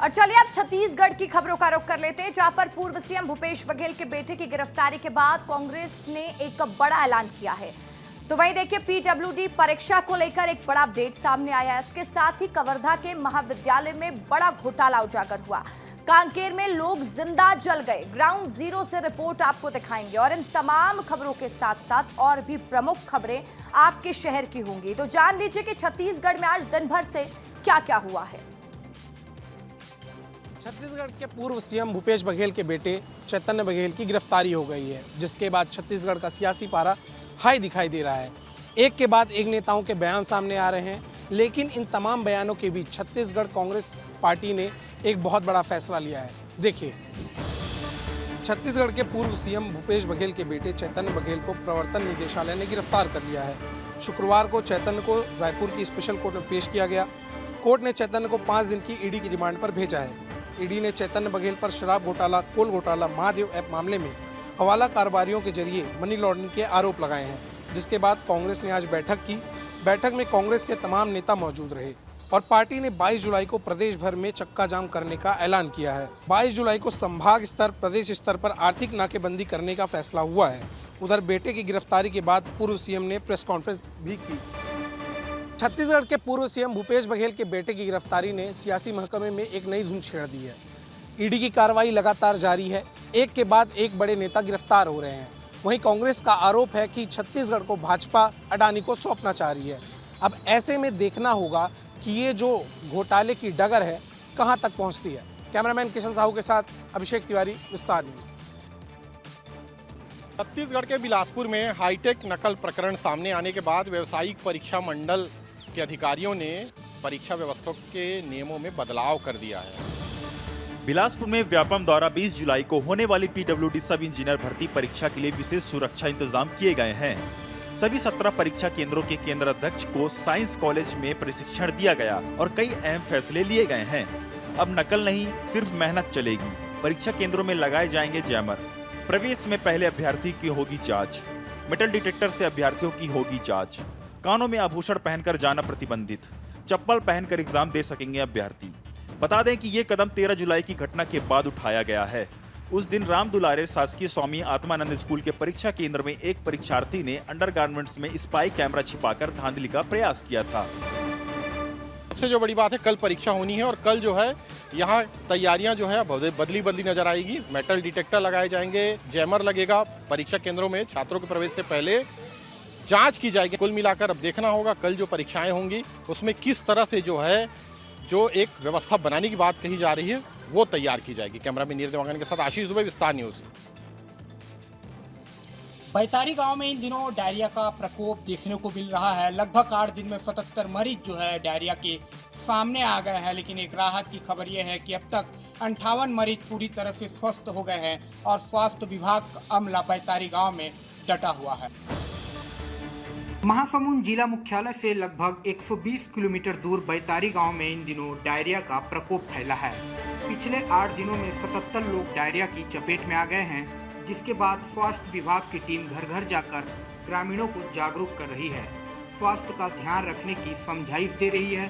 और चलिए अब छत्तीसगढ़ की खबरों का रुख कर लेते हैं, जहां पर पूर्व सीएम भूपेश बघेल के बेटे की गिरफ्तारी के बाद कांग्रेस ने एक बड़ा ऐलान किया है। तो वहीं देखिए, पीडब्ल्यूडी परीक्षा को लेकर एक बड़ा अपडेट सामने आया है। इसके साथ ही कवर्धा के महाविद्यालय में बड़ा घोटाला उजागर हुआ। कांकेर में लोग जिंदा जल गए। ग्राउंड जीरो से रिपोर्ट आपको दिखाएंगे और इन तमाम खबरों के साथ साथ और भी प्रमुख खबरें आपके शहर की होंगी। तो जान लीजिए कि छत्तीसगढ़ में आज दिन भर से क्या क्या हुआ है। छत्तीसगढ़ के पूर्व सीएम भूपेश बघेल के बेटे चैतन्य बघेल की गिरफ्तारी हो गई है, जिसके बाद छत्तीसगढ़ का सियासी पारा हाई दिखाई दे रहा है। एक के बाद एक नेताओं के बयान सामने आ रहे हैं, लेकिन इन तमाम बयानों के बीच छत्तीसगढ़ कांग्रेस पार्टी ने एक बहुत बड़ा फैसला लिया है। देखिए, छत्तीसगढ़ के पूर्व सीएम भूपेश बघेल के बेटे चैतन्य बघेल को प्रवर्तन निदेशालय ने गिरफ्तार कर लिया है। शुक्रवार को चैतन्य को रायपुर की स्पेशल कोर्ट में पेश किया गया। कोर्ट ने चैतन्य को 5 दिन की ईडी की रिमांड पर भेजा है। ईडी ने चैतन्य बघेल पर शराब घोटाला, कोल घोटाला, महादेव ऐप मामले में हवाला कारोबारियों के जरिए मनी लॉन्ड्रिंग के आरोप लगाए हैं, जिसके बाद कांग्रेस ने आज बैठक की। बैठक में कांग्रेस के तमाम नेता मौजूद रहे और पार्टी ने 22 जुलाई को प्रदेश भर में चक्का जाम करने का ऐलान किया है। 22 जुलाई को संभाग स्तर, प्रदेश स्तर पर आर्थिक नाकेबंदी करने का फैसला हुआ है। उधर बेटे की गिरफ्तारी के बाद पूर्व सीएम ने प्रेस कॉन्फ्रेंस भी की। छत्तीसगढ़ के पूर्व सीएम भूपेश बघेल के बेटे की गिरफ्तारी ने सियासी महकमे में एक नई धुन छेड़ दी है। ईडी की कार्रवाई लगातार जारी है। एक के बाद एक बड़े नेता गिरफ्तार हो रहे हैं। वहीं कांग्रेस का आरोप है कि छत्तीसगढ़ को भाजपा अडानी को सौंपना चाह रही है। अब ऐसे में देखना होगा कि ये जो घोटाले की डगर है कहां तक पहुंचती है। कैमरामैन किशन साहू के साथ अभिषेक तिवारी, विस्तार न्यूज। छत्तीसगढ़ के बिलासपुर में हाईटेक नकल प्रकरण सामने आने के बाद व्यावसायिक परीक्षा मंडल के अधिकारियों ने परीक्षा व्यवस्था के नियमों में बदलाव कर दिया है। बिलासपुर में व्यापम द्वारा 20 जुलाई को होने वाली पीडब्ल्यूडी सब इंजीनियर भर्ती परीक्षा के लिए विशेष सुरक्षा इंतजाम किए गए हैं। सभी 17 परीक्षा केंद्रों के केंद्र अध्यक्ष को साइंस कॉलेज में प्रशिक्षण दिया गया और कई अहम फैसले लिए गए हैं। अब नकल नहीं, सिर्फ मेहनत चलेगी। परीक्षा केंद्रों में लगाए जाएंगे जैमर। प्रवेश में पहले अभ्यर्थी की होगी जांच। मेटल डिटेक्टर से अभ्यर्थियों की होगी जांच। कानों में आभूषण पहनकर जाना प्रतिबंधित। चप्पल पहनकर एग्जाम दे सकेंगे अभ्यर्थी। बता दें कि ये कदम 13 जुलाई की घटना के बाद उठाया गया है। उस दिन राम दुलारे शासकीय स्वामी आत्मानंद स्कूल के परीक्षा केंद्र में एक परीक्षार्थी ने अंडरगारमेंट्स में स्पाई कैमरा छिपाकर धांधली का प्रयास किया था। सबसे जो बड़ी बात है, कल परीक्षा होनी है और कल जो है यहाँ तैयारियां जो है बदली नजर आएगी। मेटल डिटेक्टर लगाए जाएंगे, जैमर लगेगा। परीक्षा केंद्रों में छात्रों के प्रवेश से पहले जांच की जाएगी। कुल मिलाकर अब देखना होगा कल जो परीक्षाएं होंगी उसमें किस तरह से जो एक व्यवस्था बनाने की बात कही जा रही है वो तैयार की जाएगी। कैमरामैन नीरज देवांगन के साथ आशीष दुबे, विस्तार न्यूज। बैतारी गांव में इन दिनों डायरिया का प्रकोप देखने को मिल रहा है। लगभग 8 दिन में 77 मरीज जो है डायरिया के सामने आ गए हैं। लेकिन एक राहत की खबर यह है कि अब तक 58 मरीज पूरी तरह से स्वस्थ हो गए हैं और स्वास्थ्य विभाग का अमला बैतारी गाँव में डटा हुआ है। महासमुंद जिला मुख्यालय से लगभग 120 किलोमीटर दूर बैतारी गांव में इन दिनों डायरिया का प्रकोप फैला है। पिछले 8 दिनों में 77 लोग डायरिया की चपेट में आ गए हैं, जिसके बाद स्वास्थ्य विभाग की टीम घर घर जाकर ग्रामीणों को जागरूक कर रही है, स्वास्थ्य का ध्यान रखने की समझाइश दे रही है।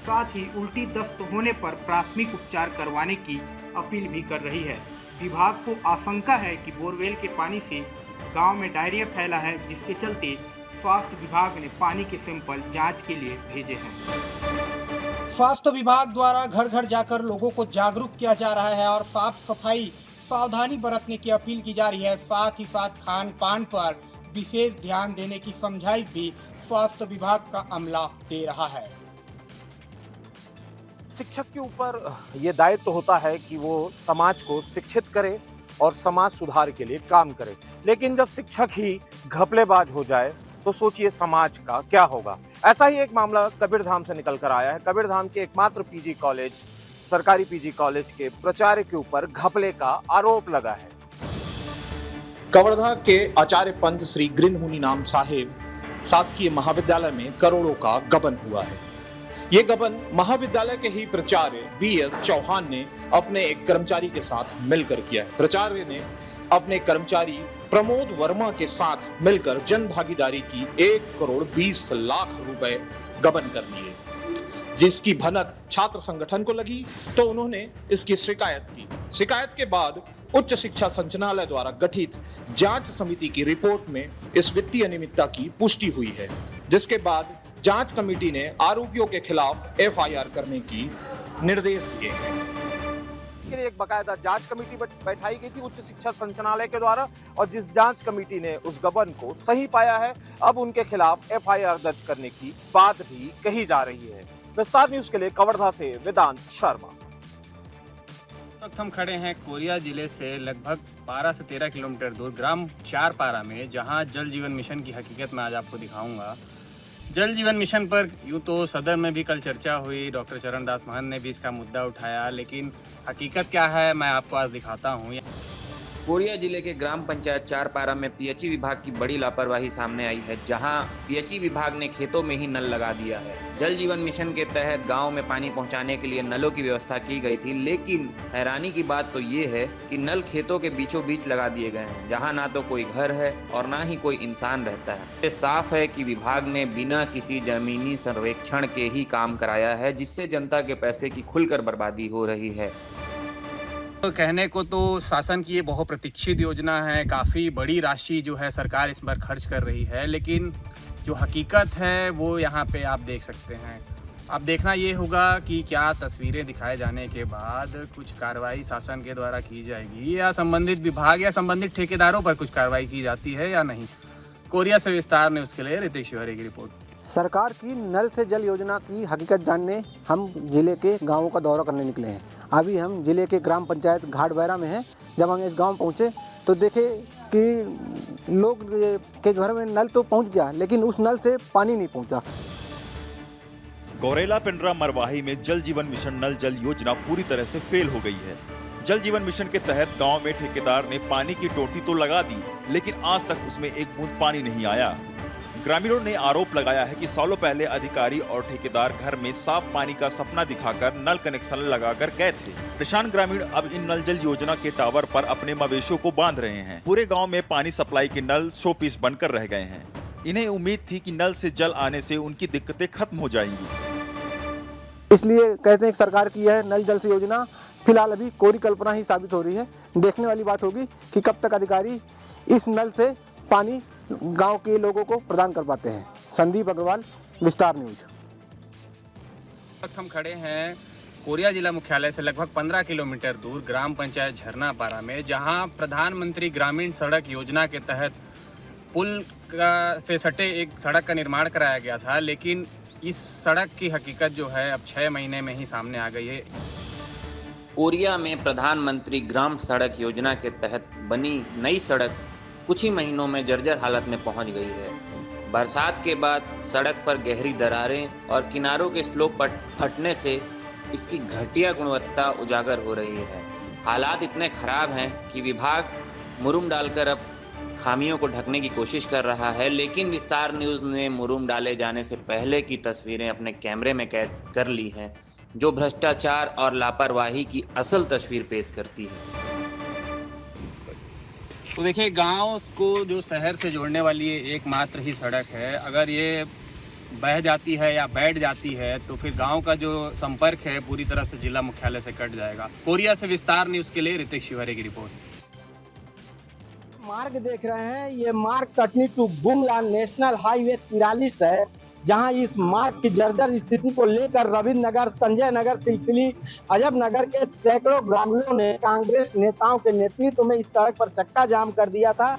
साथ ही उल्टी दस्त होने पर प्राथमिक उपचार करवाने की अपील भी कर रही है। विभाग को आशंका है कि बोरवेल के पानी से गाँव में डायरिया फैला है, जिसके चलते स्वास्थ्य विभाग ने पानी के सैंपल जांच के लिए भेजे हैं। स्वास्थ्य विभाग द्वारा घर घर जाकर लोगों को जागरूक किया जा रहा है और साफ सफाई सावधानी बरतने की अपील की जा रही है। साथ ही साथ खान पान पर विशेष ध्यान देने की समझाइश भी स्वास्थ्य विभाग का अमला दे रहा है। शिक्षक के ऊपर ये दायित्व होता है कि वो समाज को शिक्षित करे और समाज सुधार के लिए काम करे। लेकिन जब शिक्षक ही घपलेबाज हो जाए तो सोचिए समाज का क्या होगा। ऐसा ही एक मामला कबीरधाम से निकल कर आया है। कबीरधाम के एकमात्र पीजी कॉलेज, सरकारी पीजी कॉलेज के प्राचार्य के ऊपर घपले का आरोप लगा है। कवर्धा के आचार्य पंत श्री गृहमुनि नाम साहेब शासकीय महाविद्यालय में करोड़ों का गबन हुआ है। ये गबन महाविद्यालय के ही प्राचार्य BS चौहान ने अपने एक कर्मचारी के साथ मिलकर किया है। प्राचार्य ने अपने कर्मचारी प्रमोद वर्मा के साथ मिलकर जन भागीदारी की 1 करोड़ 20 लाख रुपए गबन कर लिए। जिसकी भनक छात्र संगठन को लगी तो उन्होंने इसकी शिकायत की। शिकायत के बाद उच्च शिक्षा संचालनालय द्वारा गठित जांच समिति की रिपोर्ट में इस वित्तीय अनियमितता की पुष्टि हुई है, जिसके बाद जांच कमेटी ने आरोपियों के खिलाफ एफआईआर करने की निर्देश दिए हैं। इसके लिए एक बकायदा जांच कमेटी बैठाई गई थी उच्च शिक्षा संचालनालय के द्वारा, और जिस जांच कमेटी ने उस गबन को सही पाया है, अब उनके खिलाफ एफआईआर दर्ज करने की बात भी कही जा रही है। विस्तार न्यूज के लिए कवर्धा से वेदांत शर्मा। वक्त हम खड़े हैं कोरिया जिले से लगभग 12 से 13 किलोमीटर दूर ग्राम चारपारा में, जहां जल जीवन मिशन की हकीकत मैं आज आपको दिखाऊंगा। जल जीवन मिशन पर यूँ तो सदन में भी कल चर्चा हुई, डॉक्टर चरणदास महंत ने भी इसका मुद्दा उठाया, लेकिन हकीकत क्या है मैं आपको आज दिखाता हूँ। कोरिया जिले के ग्राम पंचायत चारपारा में पीएचई विभाग की बड़ी लापरवाही सामने आई है, जहां पीएचई विभाग ने खेतों में ही नल लगा दिया है। जल जीवन मिशन के तहत गांव में पानी पहुंचाने के लिए नलों की व्यवस्था की गई थी, लेकिन हैरानी की बात तो ये है कि नल खेतों के बीचों बीच लगा दिए गए हैं, जहां ना तो कोई घर है और ना ही कोई इंसान रहता है। ये साफ है कि विभाग ने बिना किसी जमीनी सर्वेक्षण के ही काम कराया है, जिससे जनता के पैसे की खुलकर बर्बादी हो रही है। तो कहने को तो शासन की ये बहुत प्रतीक्षित योजना है, काफ़ी बड़ी राशि जो है सरकार इस पर खर्च कर रही है, लेकिन जो हकीकत है वो यहाँ पे आप देख सकते हैं। अब देखना ये होगा कि क्या तस्वीरें दिखाए जाने के बाद कुछ कार्रवाई शासन के द्वारा की जाएगी, या संबंधित विभाग या संबंधित ठेकेदारों पर कुछ कार्रवाई की जाती है या नहीं। कोरिया से विस्तार न्यूज़ के लिए रितेश शिवहरे की रिपोर्ट। सरकार की नल से जल योजना की हकीकत जानने हम जिले के गांवों का दौरा करने निकले हैं। अभी हम जिले के ग्राम पंचायत घाटबैरा में हैं। जब हम इस गांव पहुंचे तो देखे कि लोग के घर में नल तो पहुंच गया, लेकिन उस नल से पानी नहीं पहुंचा। गौरेला पिंडरा मरवाही में जल जीवन मिशन नल जल योजना पूरी तरह से फेल हो गई है। जल जीवन मिशन के तहत गांव में ठेकेदार ने पानी की टोटी तो लगा दी, लेकिन आज तक उसमें एक बूंद पानी नहीं आया। ग्रामीणों ने आरोप लगाया है कि सालों पहले अधिकारी और ठेकेदार घर में साफ पानी का सपना दिखाकर नल कनेक्शन लगाकर गए थे। परेशान ग्रामीण अब इन नल जल योजना के टावर पर अपने मवेशियों को बांध रहे हैं। पूरे गांव में पानी सप्लाई के नल शो पीस बनकर रह गए हैं। इन्हें उम्मीद थी कि नल से जल आने से उनकी दिक्कतें खत्म हो जाएंगी। इसलिए कहते हैं कि सरकार की यह नल जल से योजना फिलहाल अभी कोरी कल्पना ही साबित हो रही है। देखने वाली बात होगी कि कब तक अधिकारी इस नल से पानी गांव के लोगों को प्रदान कर पाते हैं। संदीप अग्रवाल, विस्तार न्यूज। हम खड़े हैं कोरिया जिला मुख्यालय से लगभग 15 किलोमीटर दूर ग्राम पंचायत झरनापारा में, जहां प्रधानमंत्री ग्रामीण सड़क योजना के तहत पुल से सटे एक सड़क का निर्माण कराया गया था, लेकिन इस सड़क की हकीकत जो है अब 6 महीने में ही सामने आ गई है। कोरिया में प्रधानमंत्री ग्राम सड़क योजना के तहत बनी नई सड़क कुछ ही महीनों में जर्जर हालत में पहुंच गई है। बरसात के बाद सड़क पर गहरी दरारें और किनारों के स्लोप पर फटने से इसकी घटिया गुणवत्ता उजागर हो रही है। हालात इतने खराब हैं कि विभाग मुरुम डालकर अब खामियों को ढकने की कोशिश कर रहा है, लेकिन विस्तार न्यूज़ ने मुरुम डाले जाने से पहले की तस्वीरें अपने कैमरे में कैद कर ली हैं, जो भ्रष्टाचार और लापरवाही की असल तस्वीर पेश करती है। तो देखिए, गांव को जो शहर से जोड़ने वाली एकमात्र ही सड़क है, अगर ये बह जाती है या बैठ जाती है तो फिर गांव का जो संपर्क है पूरी तरह से जिला मुख्यालय से कट जाएगा। कोरिया से विस्तार न्यूज़ के लिए रितेश शिवहरे की रिपोर्ट। मार्ग देख रहे हैं, ये मार्ग Katni to Gumla national highway 43 है, जहां इस मार्ग की जर्जर स्थिति को लेकर रविंद्र नगर, संजय नगर, सिलसिली, अजब नगर के सैकड़ों ग्रामीणों ने कांग्रेस नेताओं के नेतृत्व में इस सड़क पर चक्का जाम कर दिया था।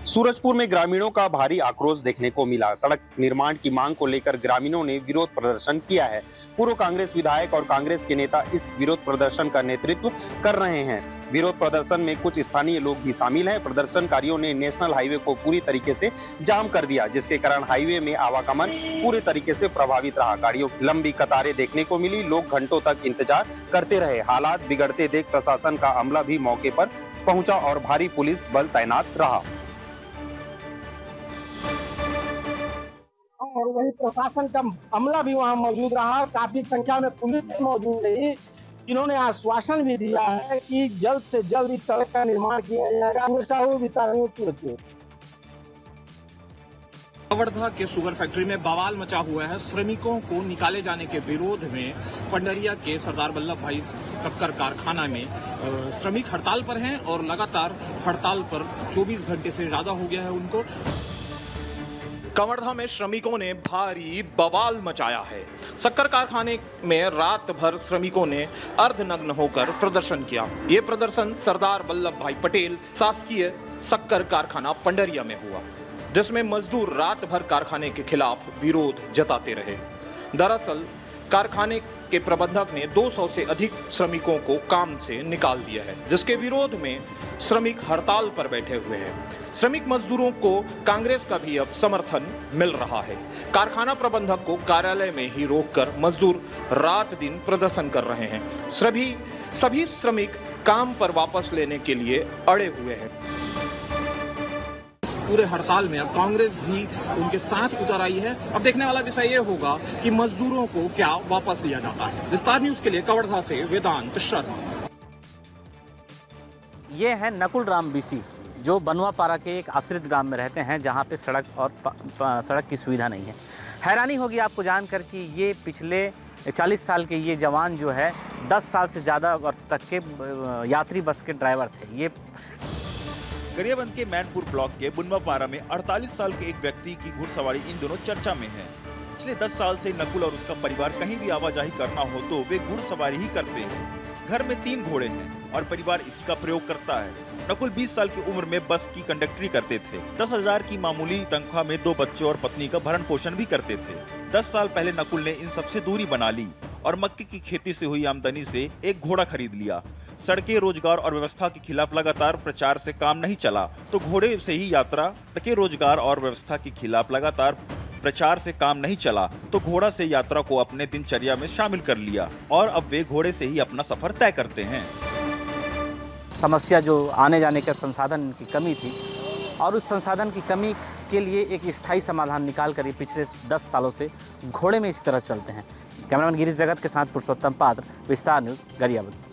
सूरजपुर में ग्रामीणों का भारी आक्रोश देखने को मिला। सड़क निर्माण की मांग को लेकर ग्रामीणों ने विरोध प्रदर्शन किया है। पूर्व कांग्रेस विधायक और कांग्रेस के नेता इस विरोध प्रदर्शन का नेतृत्व कर रहे हैं। विरोध प्रदर्शन में कुछ स्थानीय लोग भी शामिल हैं। प्रदर्शनकारियों ने नेशनल हाईवे को पूरी तरीके से जाम कर दिया, जिसके कारण हाईवे में आवागमन पूरे तरीके से प्रभावित रहा। गाड़ियों की लंबी कतारें देखने को मिली। लोग घंटों तक इंतजार करते रहे। हालात बिगड़ते देख प्रशासन का अमला भी मौके पर पहुंचा और भारी पुलिस बल तैनात रहा। और वही प्रशासन का अमला भी वहां मौजूद रहा। काफी संख्या में पुलिस भी मौजूद रही। इन्होंने आश्वासन भी दिया है कि जल्द से जल्द इस सड़क का निर्माण किया जाएगा। कवर्धा के शुगर फैक्ट्री में बवाल मचा हुआ है। श्रमिकों को निकाले जाने के विरोध में पंडरिया के सरदार वल्लभ भाई शक्कर कारखाना में श्रमिक हड़ताल पर हैं और लगातार हड़ताल पर 24 घंटे से ज्यादा हो गया है उनको। कवर्धा में श्रमिकों ने भारी बवाल मचाया है। शक्कर कारखाने में रात भर श्रमिकों ने अर्धनग्न होकर प्रदर्शन किया। ये प्रदर्शन सरदार वल्लभ भाई पटेल शासकीय शक्कर कारखाना पंडरिया में हुआ, जिसमें मजदूर रात भर कारखाने के खिलाफ विरोध जताते रहे। दरअसल कारखाने के प्रबंधक ने 200 से अधिक श्रमिकों को काम से निकाल दिया है, जिसके विरोध में श्रमिक हड़ताल पर बैठे हुए हैं। श्रमिक मजदूरों को कांग्रेस का भी अब समर्थन मिल रहा है। कारखाना प्रबंधक को कार्यालय में ही रोककर मजदूर रात दिन प्रदर्शन कर रहे हैं। सभी श्रमिक काम पर वापस लेने के लिए अड़े हुए हैं। पूरे हड़ताल में अब कांग्रेस भी उनके साथ उतर आई है। अब देखने वाला विषय ये होगा कि मजदूरों को क्या वापस लिया जाता है। विस्तार न्यूज के लिए कवर्धा से वेदांत शर्मा। ये है नकुल राम बीसी, जो बनुआपारा के एक आश्रित ग्राम में रहते हैं, जहाँ पे सड़क और सड़क की सुविधा नहीं है। हैरानी होगी आपको जानकर कि ये पिछले 40 साल के ये जवान जो है 10 साल से ज़्यादा वर्ष तक के यात्री बस के ड्राइवर थे। ये गरियाबंद के मैनपुर ब्लॉक के बुनवापारा में 48 साल के एक व्यक्ति की घुड़सवारी इन दोनों चर्चा में है। पिछले 10 साल से नकुल और उसका परिवार कहीं भी आवाजाही करना हो तो वे घुड़सवारी ही करते हैं। घर में 3 घोड़े हैं और परिवार इसी का प्रयोग करता है। नकुल 20 साल की उम्र में बस की कंडक्टरी करते थे। 10,000 की मामूली तनख्वाह में 2 बच्चों और पत्नी का भरण पोषण भी करते थे। 10 साल पहले नकुल ने इन सबसे दूरी बना ली और मक्के की खेती से हुई आमदनी से एक घोड़ा खरीद लिया। सड़कें, रोजगार और व्यवस्था के खिलाफ लगातार प्रचार से काम नहीं चला तो घोड़े से ही यात्रा सड़कें, रोजगार और व्यवस्था के खिलाफ लगातार प्रचार से काम नहीं चला तो घोड़ा से यात्रा को अपने दिनचर्या में शामिल कर लिया और अब वे घोड़े से ही अपना सफर तय करते हैं। समस्या जो आने जाने का संसाधन की कमी थी और उस संसाधन की कमी के लिए एक स्थायी समाधान निकाल कर पिछले 10 सालों से घोड़े में इस तरह चलते हैं। कैमरामैन गिरीश जगत के साथ पुरुषोत्तम पात्र, विस्तार न्यूज़, गरियाबंद।